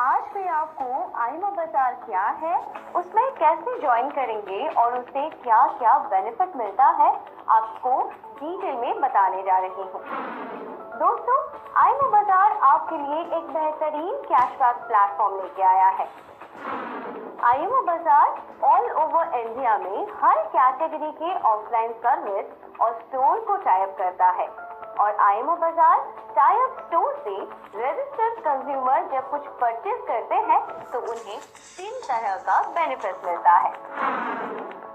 आज मैं आपको आईमा बाजार क्या है, उसमें कैसे ज्वाइन करेंगे और उससे क्या क्या बेनिफिट मिलता है, आपको डिटेल में बताने जा रही हूँ। दोस्तों, आईमा बाजार आपके लिए एक बेहतरीन कैशबैक प्लेटफॉर्म लेके आया है। आईमा बाजार ऑल ओवर इंडिया में हर कैटेगरी के ऑफलाइन सर्विस और स्टोर को टाइप करता है और आईमा बाजार टाइप स्टोर से रजिस्टर्ड कंज्यूमर जब कुछ परचेज करते हैं तो उन्हें 3 तरह का बेनिफिट मिलता है।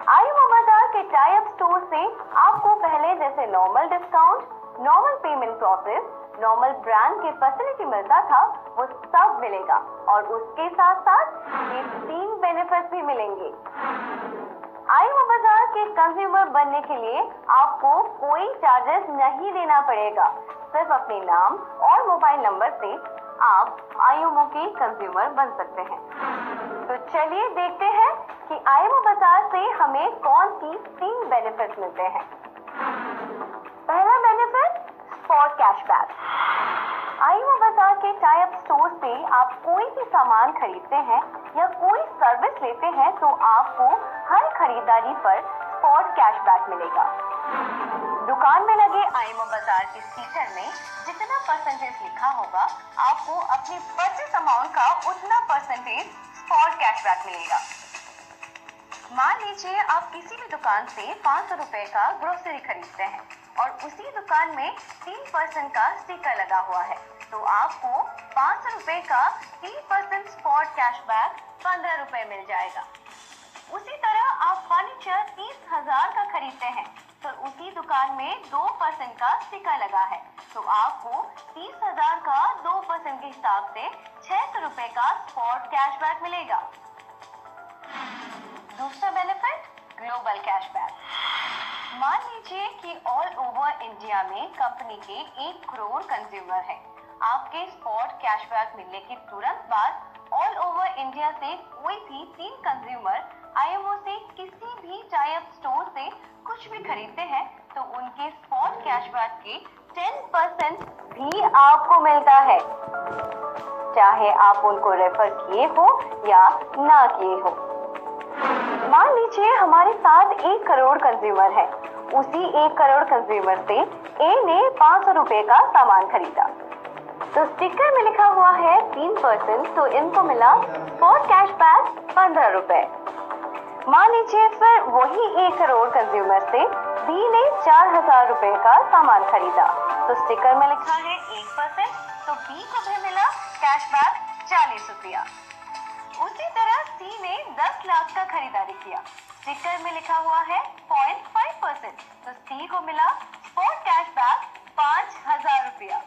आईमा बाजार के टाइप स्टोर से आपको पहले जैसे normal discount, normal payment process, normal brand के फैसिलिटी मिलता था, वो सब मिलेगा और उसके साथ साथ ये 3 बेनिफिट भी मिलेंगे। आईमा बाजार के कंज्यूमर बनने के लिए आपको कोई चार्जेस नहीं देना पड़ेगा। सिर्फ अपने नाम और मोबाइल नंबर से आप आईएमओ के कंज्यूमर बन सकते हैं। तो चलिए देखते हैं कि आईमा बाजार से हमें कौन सी 3 बेनिफिट मिलते हैं। पहला बेनिफिट, स्पॉट कैशबैक। आईमा बाजार के टाइप स्टोर से आप कोई भी सामान खरीदते हैं या कोई सर्विस लेते हैं तो आपको हर खरीदारी पर स्पॉट कैशबैक मिलेगा। दुकान में लगे आईमा बाजार के स्टिकर में जितना परसेंटेज लिखा होगा, आपको अपनी परचेस अमाउंट का उतना परसेंटेज स्पॉट कैशबैक मिलेगा। मान लीजिए आप किसी भी दुकान से 500 रुपए का ग्रोसरी खरीदते हैं और उसी दुकान में 3% का स्टिकर लगा हुआ है, तो आपको 500 रुपए का 3% स्पॉट कैशबैक 15 रुपए मिल जाएगा। उसी तरह आप फर्नीचर 30,000 का खरीदते हैं तो उसी दुकान में 2% का स्टिकर लगा है, तो आपको 30,000 का 2% के हिसाब से 600 रुपए का स्पॉट कैशबैक मिलेगा। दूसरा बेनिफिट, ग्लोबल कैशबैक। मान लीजिए कि ऑल ओवर इंडिया में कंपनी के 1 करोड़ कंज्यूमर हैं। आपके स्पॉट कैशबैक मिलने के तुरंत बाद ऑल ओवर इंडिया से कोई भी 3 कंज्यूमर आईएमओ से किसी भी टाइप स्टोर से कुछ भी खरीदते हैं तो उनके स्पॉट कैशबैक के 10% भी आपको मिलता है, चाहे आप उनको रेफर किए हो या ना किए हो। मान लीजिए हमारे साथ 1 करोड़ कंज्यूमर है। उसी 1 करोड़ कंज्यूमर से ए ने 500 रुपए का सामान खरीदा, तो स्टिकर में लिखा हुआ है 3%, तो इनको मिला स्पॉट कैशबैक 15 रुपए। मान लीजिए फिर वही 1 करोड़ कंज्यूमर से बी ने 4,000 रुपए का सामान खरीदा, तो स्टिकर में लिखा है 1%, तो बी को भी मिला कैशबैक 40 रुपया। उसी तरह सी ने 10 लाख का खरीदारी किया, स्टिकर में लिखा हुआ है 0.5%, तो सी को मिला स्पॉट कैशबैक 5,000 रुपया।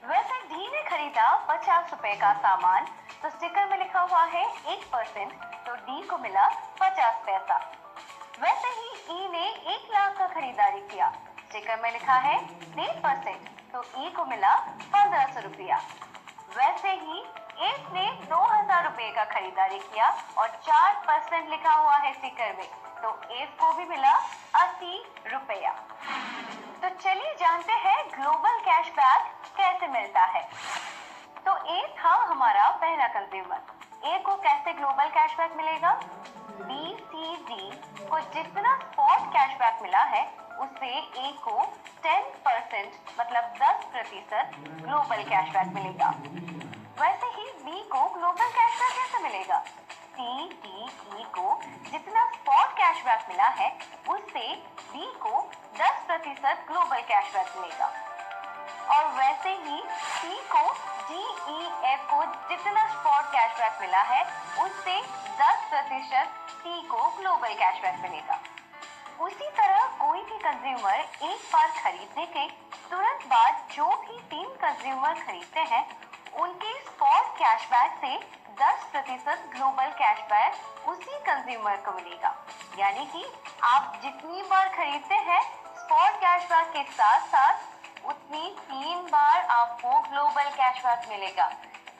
वैसे डी ने खरीदा 50 रुपए का सामान, तो स्टिकर में लिखा हुआ है 1%, तो डी को मिला 50 पैसा। वैसे ही ई ने 1 लाख का खरीदारी किया, स्टिकर में लिखा है 1%, तो ई को मिला 1500 रुपया। वैसे ही एफ ने 2,000 रुपए का खरीदारी किया और 4% लिखा हुआ है स्टिकर में, तो एफ को भी मिला 80 रुपया। तो चलिए जानते हैं ग्लोबल कैशबैक कैसे मिलता है। तो ए था हमारा पहला कंज्यूमर। ए को कैसे ग्लोबल कैशबैक मिलेगा? बी, सी, डी को जितना स्पॉट कैशबैक मिला है उससे ए को 10% मतलब 10% ग्लोबल कैशबैक मिलेगा। वैसे ही बी को ग्लोबल कैशबैक कैसे मिलेगा? सी, डी, ई को जितना स्पॉट कैशबैक मिला है उससे बी को 10% ग्लोबल कैशबैक मिलेगा। और वैसे ही सी को डी, ई, एफ को जितना स्पॉट कैशबैक मिला है उससे 10% सी को ग्लोबल कैशबैक मिलेगा। उसी तरह कोई भी कंज्यूमर एक बार खरीदने के तुरंत बाद जो भी 3 कंज्यूमर खरीदते हैं उनके स्पॉट कैशबैक से 10% ग्लोबल कैशबैक उसी कंज्यूमर को मिलेगा। यानी कि आप जितनी बार खरीदते हैं स्पॉट कैशबैक के साथ साथ उतनी 3 बार आपको ग्लोबल कैशबैक मिलेगा।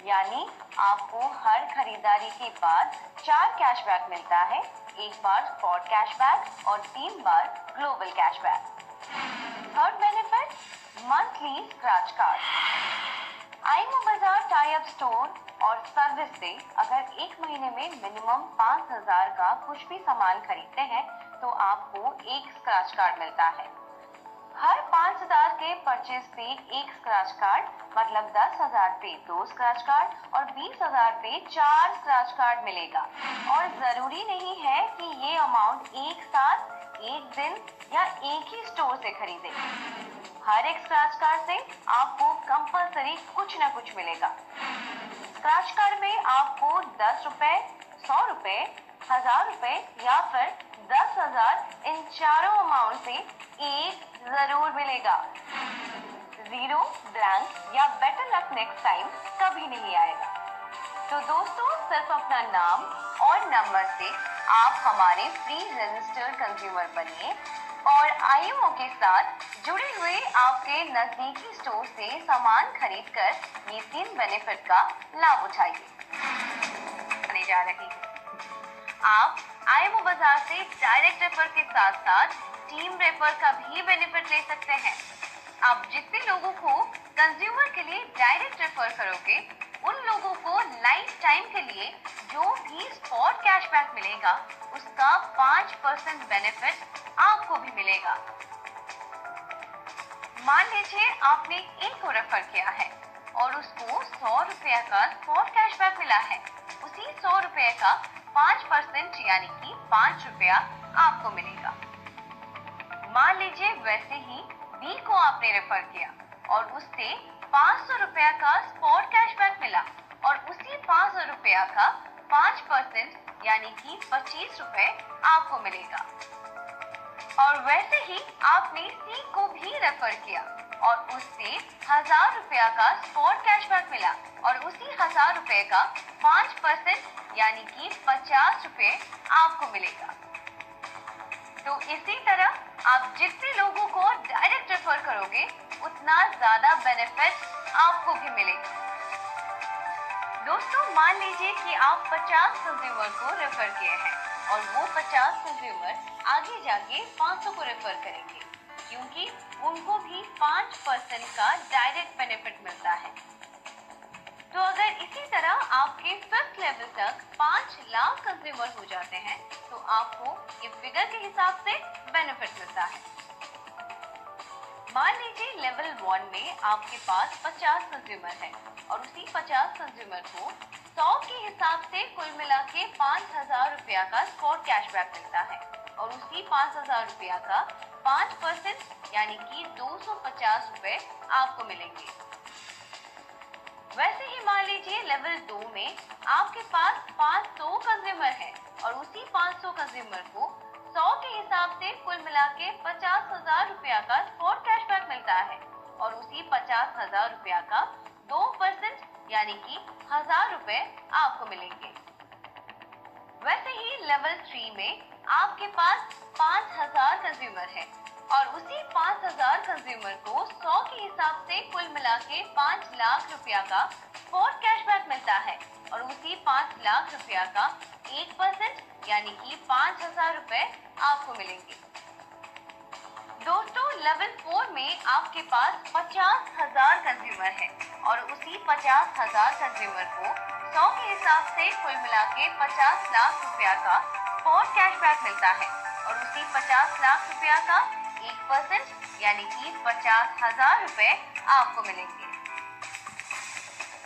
यानी आपको हर खरीदारी के बाद 4 कैशबैक मिलता है, 1 बार स्पॉट कैशबैक और 3 बार global cashback. Third benefit, monthly scratch card. आईमा बाजार टाई वेब स्टोर और सर्विस से अगर एक महीने में मिनिमम 5,000 का कुछ भी सामान खरीदते हैं तो आपको एक स्क्रैच कार्ड मिलता है। हर 5,000 के परचेज पे एक स्क्रैच कार्ड, मतलब 10,000 पे 2 स्क्रैच कार्ड और 20,000 पे 4 स्क्रैच कार्ड मिलेगा। और जरूरी नहीं है कि ये अमाउंट एक साथ, एक दिन या एक ही स्टोर से खरीदे। हर एक स्क्रैच कार्ड से आपको कंपलसरी कुछ न कुछ मिलेगा। स्क्रैच कार्ड में आपको 10 रुपए, 100 रुपए, 1000 रुपए या फिर 10,000, इन चारों अमाउंट से एक जरूर मिलेगा। जीरो, ब्लैंक या बेटर लक नेक्स्ट टाइम कभी नहीं आएगा। तो दोस्तों, सिर्फ अपना नाम और नंबर से आप हमारे फ्री रजिस्टर्ड कंज्यूमर बनिए और आईएमओ के साथ जुड़े हुए आपके नजदीकी स्टोर से सामान खरीदकर ये 3 बेनिफिट का लाभ उठाइए। आने जा रही है, आप आईएमओ बाजार से डायरेक्ट रेफर के साथ साथ टीम रेफर का भी बेनिफिट ले सकते हैं। आप जितने लोगों को कंज्यूमर के लिए डायरेक्ट रेफर करोगे, उन लोगों को लाइफ टाइम के लिए जो भी स्पॉट कैशबैक मिलेगा, उसका 5% बेनिफिट आपको भी मिलेगा। मान लीजिए आपने एक को रेफर किया है और उसको 100 रुपया का स्पॉट कैशबैक मिला है। उसी 100 रुपये का 5% यानी कि 5 रुपया आपको मिलेगा। मान लीजिए वैसे ही बी को आपने रेफर किया और उससे 500 रुपया का स्पॉट कैशबैक मिला और उसी 500 रुपया का 5% यानी कि 25 रुपए आपको मिलेगा। और वैसे ही आपने सी को भी रेफर किया और उससे 1000 रुपया का स्पॉट कैशबैक मिला और उसी 1000 रुपए का 5% यानी कि 50 रुपए आपको मिलेगा। तो इसी तरह आप जितने लोगों को डायरेक्ट रेफर करोगे, उतना ज्यादा बेनिफिट आपको भी मिलेगा। दोस्तों, मान लीजिए कि आप 50 कंज्यूमर को रेफर किए हैं और वो 50 कंज्यूमर आगे जाके 500 को रेफर करेंगे, क्योंकि उनको भी 5% का डायरेक्ट बेनिफिट मिलता है। तो अगर इसी तरह आपके 5th लेवल तक 5 लाख कंज्यूमर हो जाते हैं, तो आपको ये फिगर के हिसाब से बेनिफिट मिलता है। मान लीजिए लेवल 1 में आपके पास 50 कंज्यूमर है और उसी 50 कंज्यूमर को 100 के हिसाब से कुल मिला के 5,000 रुपया का स्पॉट कैशबैक मिलता है और उसी 5,000 रुपया का 5% यानी कि 250 रुपए आपको मिलेंगे। वैसे ही मान लीजिए लेवल 2 में आपके पास 500 कंज्यूमर है और उसी 500 कंज्यूमर को 100 के हिसाब से कुल मिला के 50,000 रुपया का स्पॉट कैशबैक मिलता है और उसी 50,000 रुपया का 2% यानी कि 1000 रुपए आपको मिलेंगे। वैसे ही लेवल 3 में आपके पास 5,000 कंज्यूमर है और उसी 5,000 कंज्यूमर को 100 के हिसाब से कुल मिला के 5 लाख रुपया का स्पॉट कैशबैक मिलता है और उसी 5 लाख रुपया का 1% यानी कि 5,000 रुपए आपको मिलेंगे। दोस्तों, लेवल 4 में आपके पास 50,000 कंज्यूमर है और उसी 50,000 कंज्यूमर को 100 के हिसाब से कुल मिला के 50 लाख रुपया का स्पॉट कैशबैक मिलता है और उसी 50 लाख रुपया का 1% यानी कि 50,000 रुपए आपको मिलेंगे।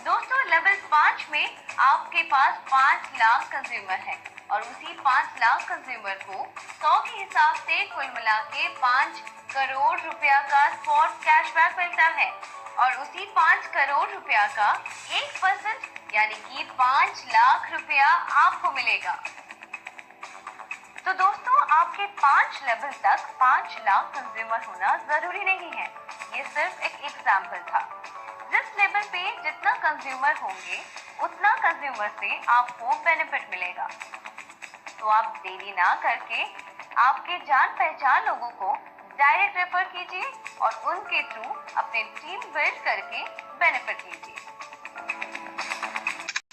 दोस्तों, लेवल 5 में आपके पास 5 लाख कंज्यूमर है और उसी 5 लाख कंज्यूमर को 100 के हिसाब से कुल मिला के 5 करोड़ रुपया का स्पॉट कैशबैक मिलता है और उसी 5 करोड़ रुपया का 1% यानी कि 5 लाख रुपया आपको मिलेगा। तो दोस्तों, आपके 5 लेवल तक 5 लाख कंज्यूमर होना जरूरी नहीं है। ये सिर्फ एक एग्जाम्पल था। जिस लेवल पे जितना कंज्यूमर होंगे, उतना कंज्यूमर से आपको बेनिफिट मिलेगा। तो आप देरी ना करके आपके जान पहचान लोगों को डायरेक्ट रेफर कीजिए और उनके थ्रू अपने टीम बिल्ड करके बेनिफिट लीजिए।